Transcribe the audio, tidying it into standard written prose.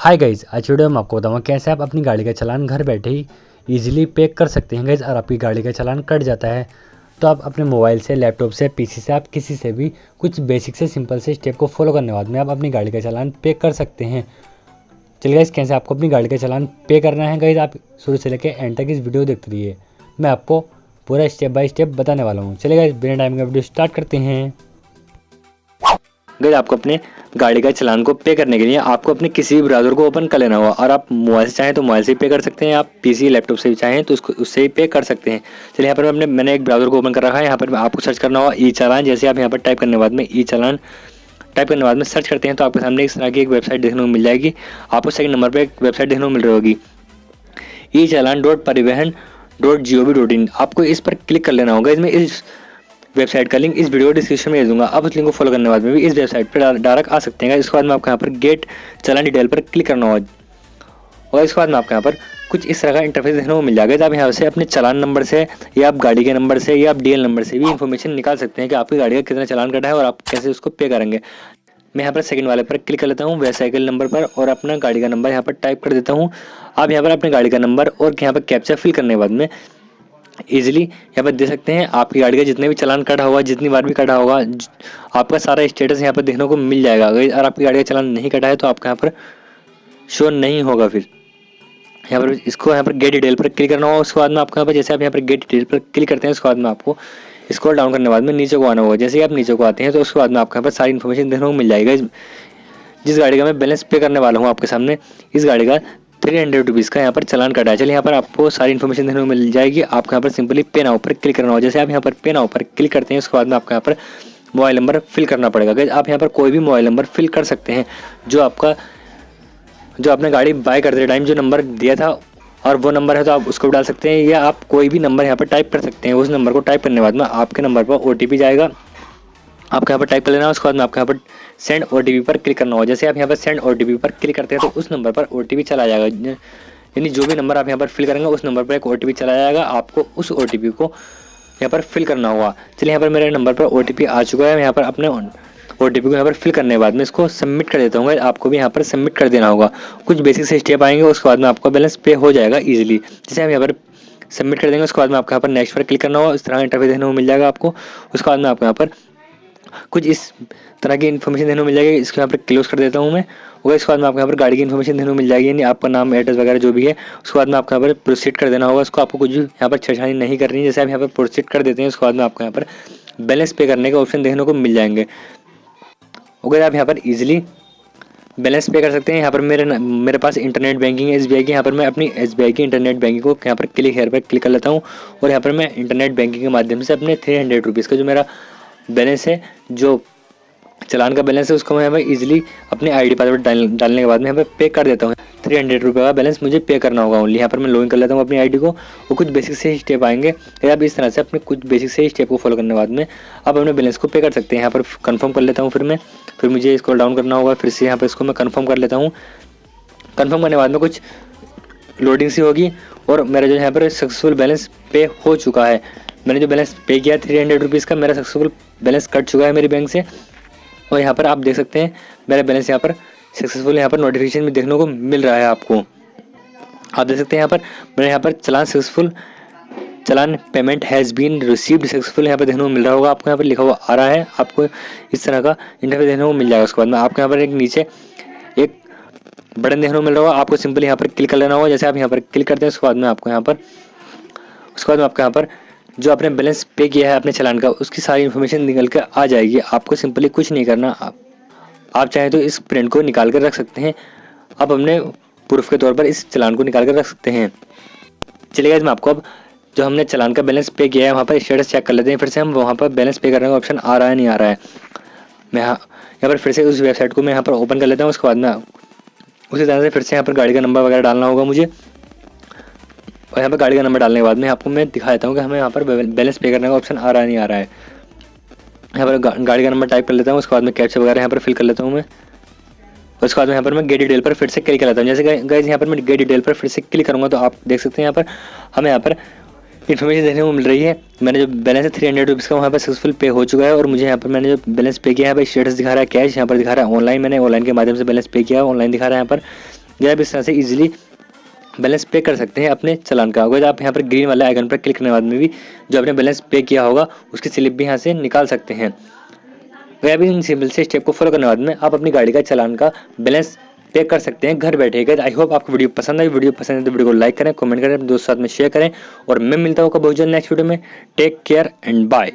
Hi guys, आज video में आपको बताऊंगा कैसे आप अपनी गाड़ी का चालान घर बैठे ही इजीली पे कर सकते हैं गाइज। और आपकी गाड़ी का चालान कट जाता है तो आप अपने मोबाइल से, लैपटॉप से, पीसी से, आप किसी से भी कुछ बेसिक से सिंपल से स्टेप को फॉलो करने के बाद में आप अपनी गाड़ी का चालान पे कर सकते हैं। चलिए गाइज, कैसे आपको अपनी गाड़ी का चालान पे करना है गाइज, आप शुरू से लेकर एंड तक इस वीडियो देखते रहिए। मैं आपको पूरा स्टेप बाय स्टेप बताने वाला हूँ। चलिए गाइज, बिना टाइम का वीडियो स्टार्ट करते हैं। गाइज, आपको अपने गाड़ी का चालान को पे करने के लिए आपको अपने किसी भी ब्राउज़र को ओपन कर लेना होगा। और आप मोबाइल से चाहें तो मोबाइल से भी पे कर सकते हैं, आप पीसी लैपटॉप से भी चाहें तो उससे ही पे कर सकते हैं। चलिए, यहाँ पर मैंने एक ब्राउज़र को ओपन कर रखा है। यहाँ पर आपको सर्च करना होगा ई चालान। जैसे आप यहाँ पर टाइप करने के बाद में ई चालान टाइप करने के बाद में सर्च करते हैं तो आपके सामने इस तरह की एक वेबसाइट देखने को मिल जाएगी। आपको सेकंड नंबर पर एक वेबसाइट देखने को मिल रही होगी, e-चालान.परिवहन.gov.in। आपको इस पर क्लिक कर लेना होगा। इसमें इस वेबसाइट का लिंक इस वीडियो डिस्क्रिप्शन में दे दूंगा। आप उस लिंक को फॉलो करने के बाद में भी इस वेबसाइट पर डायरेक्ट आ सकते हैं। इसके बाद में आपको यहाँ पर गेट चालान डिटेल पर क्लिक करना होगा और इसके बाद में आपको यहाँ पर कुछ इस तरह का इंटरफेस देखने को मिल जाएगा। तो आप यहाँ से अपने चालान नंबर से या आप गाड़ी के नंबर से या आप डीएल नंबर से भी इन्फॉर्मेशन निकाल सकते हैं कि आपकी गाड़ी का कितना चालान कटा है और आप कैसे उसको पे करेंगे। मैं यहाँ पर सेकंड वाले पर क्लिक कर लेता हूँ, वेहिकल नंबर पर, और अपना गाड़ी का नंबर यहाँ पर टाइप कर देता हूँ। आप यहाँ पर अपने गाड़ी का नंबर और यहाँ पर कैप्चा फिल करने के बाद में इजीली यहाँ पर दे सकते हैं आपकी गाड़ी का जितने भी चालान कटा होगा, जितनी बार भी कटा होगा, आपका सारा स्टेटस यहाँ पर देखने को मिल जाएगा। अगर आपकी गाड़ी का चालान नहीं कटा है तो आपका यहाँ पर शो नहीं होगा। फिर यहाँ पर गेट डिटेल पर क्लिक करना होगा। उसके बाद में आपको यहाँ पर जैसे आप यहाँ पर गेट डिटेल पर क्लिक करते हैं उसके बाद में आपको स्क्रॉल डाउन करने के बाद में नीचे को आना होगा। जैसे आप नीचे को आते हैं तो उसके बाद में आपको यहाँ पर सारी इन्फॉर्मेशन देखने को मिल जाएगा। जिस गाड़ी का मैं बैलेंस पे करने वाला हूँ आपके सामने, इस गाड़ी का 300 रुपीज़ का यहाँ पर चालान कटा है। चलिए, यहाँ पर आपको सारी इन्फॉर्मेशन देखने को मिल जाएगी। आपको यहाँ पर सिंपली पे नाउ पर क्लिक करना होगा। जैसे आप यहाँ पर पे नाउ पर क्लिक करते हैं उसके बाद में आपको यहाँ पर मोबाइल नंबर फिल करना पड़ेगा। आप यहाँ पर कोई भी मोबाइल नंबर फिल कर सकते हैं जो आपने गाड़ी बाय करते टाइम जो नंबर दिया था और वो नंबर है तो आप उसको डाल सकते हैं, या आप कोई भी नंबर यहाँ पर टाइप कर सकते हैं। उस नंबर को टाइप करने के बाद में आपके नंबर पर OTP जाएगा। आपको यहाँ पर टाइप कर लेना है। उसके बाद में आपको यहाँ पर सेंड OTP पर क्लिक करना होगा। जैसे आप यहाँ पर सेंड OTP पर क्लिक करते हैं तो उस नंबर पर OTP चला जाएगा। यानी जो भी नंबर आप यहाँ पर फिल करेंगे उस नंबर पर एक OTP चला जाएगा। आपको उस OTP को यहाँ पर फिल करना होगा। चलिए, यहाँ पर मेरे नंबर पर OTP आ चुका है। यहाँ पर अपने OTP को यहाँ पर फिल करने के बाद में इसको सबमिट कर देता हूँ। आपको भी यहाँ पर सबमिट कर देना होगा। कुछ बेसिक से स्टेप आएंगे, उसके बाद में आपका बैलेंस पे हो जाएगा ईजिली। जैसे हम यहाँ पर सबमिट कर देंगे उसके बाद में आपको यहाँ पर नेक्स्ट पर क्लिक करना होगा। इस तरह का इंटरफेस देखने को मिल जाएगा आपको। उसके बाद में आपको यहाँ पर कुछ इस तरह की इन्फॉर्मेशन देने को मिल जाएगी। इसको यहाँ पर क्लोज कर देता हूँ मैं। और इसके बाद में आपको यहाँ पर गाड़ी की इन्फॉर्मेशन देने को मिल जाएगी, यानी आपका नाम, एड्रेस वगैरह जो भी है। उसके बाद में आपको यहाँ पर प्रोसीड कर देना होगा। उसको आपको कुछ यहाँ पर छेड़छाड़ी नहीं करनी है। जैसे आप यहाँ पर प्रोसीड कर देते हैं उसके बाद में आपको यहाँ पर बैलेंस पे करने के ऑप्शन देखने को मिल जाएंगे। अगर आप यहाँ पर इजीली बैलेंस पे कर सकते हैं। यहाँ पर मेरे पास इंटरनेट बैंकिंग है SBI की। यहाँ पर मैं अपनी SBI की इंटरनेट बैंकिंग को यहाँ पर क्लिक पर क्लिक कर लेता हूँ और यहाँ पर मैं इंटरनेट बैंकिंग के माध्यम से अपने 300 रुपीज़ का जो मेरा बैलेंस है, जो चालान का बैलेंस है, उसको मैं यहाँ पर इजीली अपने ID पासवर्ड डालने के बाद में यहाँ पर पे कर देता हूँ। 300 रुपये का बैलेंस मुझे पे करना होगा ओनली। यहाँ पर मैं लॉगिन कर लेता हूँ अपनी ID को और कुछ बेसिक से स्टेप आएंगे। आप इस तरह से अपने कुछ बेसिक से स्टेप को फॉलो करने के बाद में आप अपने बैलेंस को पे कर सकते हैं। यहाँ पर कंफर्म कर लेता हूँ। फिर मुझे इसको डाउन करना होगा। फिर से यहाँ पर इसको मैं कंफर्म कर लेता हूँ। कंफर्म करने के बाद में कुछ लोडिंग सी होगी और मेरा जो यहाँ पर सक्सेसफुल बैलेंस पे हो चुका है। मैंने जो बैलेंस पे किया 300 रुपीज़ का, मेरा सक्सेसफुल बैलेंस कट चुका है मेरी बैंक से। और यहाँ पर आप देख सकते हैं मेरा बैलेंस यहाँ पर सक्सेसफुल यहाँ पर नोटिफिकेशन में देखने को मिल रहा है। आपको आप देख सकते हैं यहाँ पर मेरे यहाँ पर चालान payment has been received successful यहाँ पर देखने को मिल रहा होगा। आपको यहाँ पर लिखा हुआ आ रहा है। आपको इस तरह का इंटरफेस देखने को मिल जाएगा। उसके बाद में आपको यहाँ पर एक नीचे एक बटन देखने को मिल रहा होगा। आपको सिंपली यहाँ पर क्लिक कर लेना होगा। जैसे आप यहाँ पर क्लिक करते हैं उसके बाद में आपको यहाँ पर जो आपने बैलेंस पे किया है अपने चालान का, उसकी सारी इन्फॉर्मेशन निकल कर आ जाएगी। आपको सिंपली कुछ नहीं करना। आप चाहें तो इस प्रिंट को निकाल कर रख सकते हैं। आप अपने प्रूफ के तौर पर इस चालान को निकाल कर रख सकते हैं। चलिए गाइस, मैं आपको अब जो हमने चालान का बैलेंस पे किया है वहाँ पर स्टेटस चेक कर लेते हैं। फिर से हम वहाँ पर बैलेंस पे करने का ऑप्शन आ रहा है नहीं आ रहा है। मैं यहाँ पर फिर से उस वेबसाइट को मैं यहाँ पर ओपन कर लेता हूँ। उसके बाद में उसी तरह से फिर से यहाँ पर गाड़ी का नंबर वगैरह डालना होगा मुझे। और यहाँ पर गाड़ी का नंबर डालने के बाद में आपको मैं दिखा देता हूँ कि हमें यहाँ पर बैलेंस पे करने का ऑप्शन आ रहा है नहीं आ रहा है। यहाँ पर गाड़ी का नंबर टाइप कर लेता हूँ। उसके बाद में कैप्चा वगैरह यहाँ पर फिल कर लेता हूँ मैं। उसके बाद में यहाँ पर मैं गेट डिटेल पर फिर से क्लिक कर लेता हूँ। जैसे गाइस यहाँ पर मैं गेट डिटेल पर फिर से क्लिक करूँगा तो आप देख सकते हैं यहाँ पर हमें यहाँ पर इन्फॉर्मेशन देखने को मिल रही है। मैंने जो बैलेंस है 300 रुपीज़ का वहाँ पर सक्सेसफुल पे हो चुका है। और मुझे यहाँ पर मैंने जो बैलेंस पे किया है यहाँ पर स्टेटस दिखा रहा है कैश, यहाँ पर दिखा रहा है ऑनलाइन। मैंने ऑनलाइन के माध्यम से बैलेंस पे किया है, ऑनलाइन दिखा रहा है यहाँ पर। या आप इस तरह से इजीली बैलेंस पे कर सकते हैं अपने चालान का। अगर आप यहाँ पर ग्रीन वाले आइकन पर क्लिक करने के बाद में भी जो आपने बैलेंस पे किया होगा उसकी स्लिप भी यहाँ से निकाल सकते हैं। अगर भी इन सिंपल से स्टेप को फॉलो करने के बाद में आप अपनी गाड़ी का चालान का बैलेंस पे कर सकते हैं घर बैठे। आई होप आपको वीडियो पसंद आई। वीडियो पसंद है तो वीडियो को लाइक करें, कमेंट करें, अपने दोस्तों के साथ में शेयर करें और मैं मिलता हूँ बहुत जल्द नेक्स्ट वीडियो में। Take care and bye.